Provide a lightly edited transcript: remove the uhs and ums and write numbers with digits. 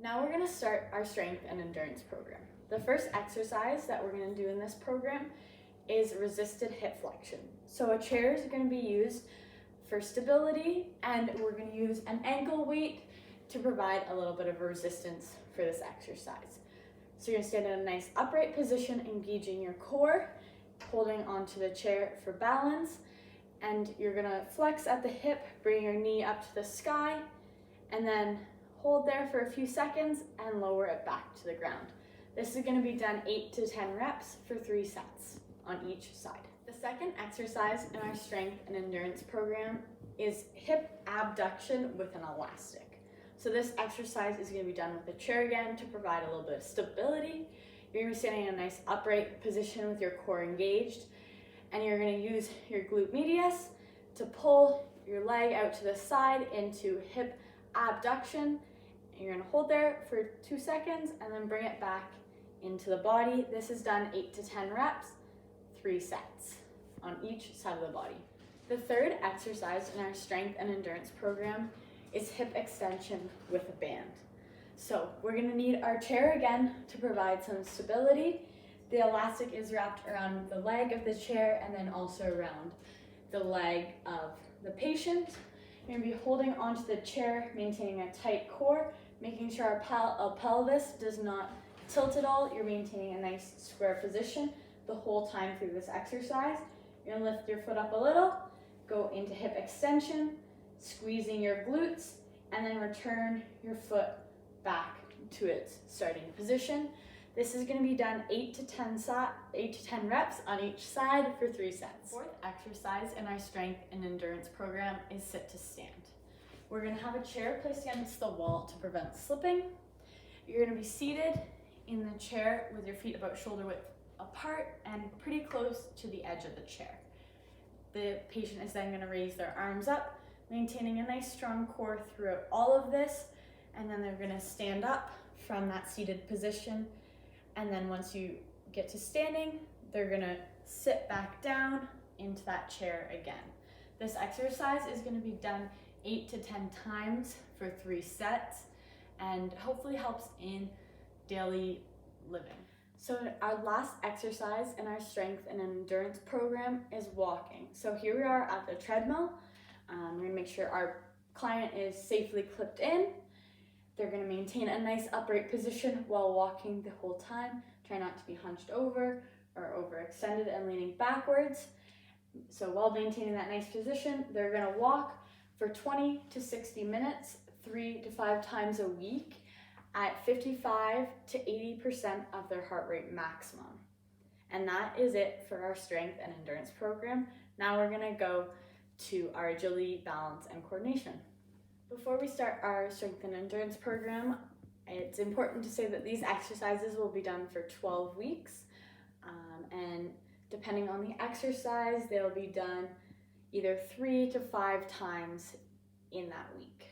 Now we're going to start our strength and endurance program. The first exercise that we're going to do in this program is resisted hip flexion. So a chair is going to be used for stability, and we're going to use an ankle weight to provide a little bit of resistance for this exercise. So you're going to stand in a nice upright position, engaging your core, holding onto the chair for balance, and you're going to flex at the hip, bring your knee up to the sky, and then hold there for a few seconds and lower it back to the ground. This is going to be done 8 to 10 reps for 3 sets on each side. The second exercise in our strength and endurance program is hip abduction with an elastic. So this exercise is going to be done with the chair again to provide a little bit of stability. You're going to be standing in a nice upright position with your core engaged, and you're going to use your glute medius to pull your leg out to the side into hip abduction. You're going to hold there for 2 seconds and then bring it back into the body. This is done 8 to 10 reps, 3 sets on each side of the body. The third exercise in our strength and endurance program is hip extension with a band. So we're going to need our chair again to provide some stability. The elastic is wrapped around the leg of the chair and then also around the leg of the patient. You're going to be holding onto the chair, maintaining a tight core, making sure our pelvis does not tilt at all. You're maintaining a nice square position the whole time through this exercise. You're going to lift your foot up a little, go into hip extension, squeezing your glutes, and then return your foot back to its starting position. This is going to be done 8 to 10 reps on each side for 3 sets. Fourth exercise in our strength and endurance program is sit to stand. We're going to have a chair placed against the wall to prevent slipping. You're going to be seated in the chair with your feet about shoulder width apart and pretty close to the edge of the chair. The patient is then going to raise their arms up, maintaining a nice strong core throughout all of this, and then they're going to stand up from that seated position. And then once you get to standing, they're going to sit back down into that chair again. This exercise is going to be done 8 to 10 times for 3 sets and hopefully helps in daily living. So our last exercise in our strength and endurance program is walking. So here we are at the treadmill. We're going to make sure our client is safely clipped in. They're going to maintain a nice upright position while walking the whole time. Try not to be hunched over or overextended and leaning backwards. So while maintaining that nice position, they're going to walk for 20 to 60 minutes, 3 to 5 times a week at 55 to 80% of their heart rate maximum. And that is it for our strength and endurance program. Now we're going to go to our agility, balance, and coordination. Before we start our strength and endurance program, it's important to say that these exercises will be done for 12 weeks. And depending on the exercise, they'll be done either 3 to 5 times in that week.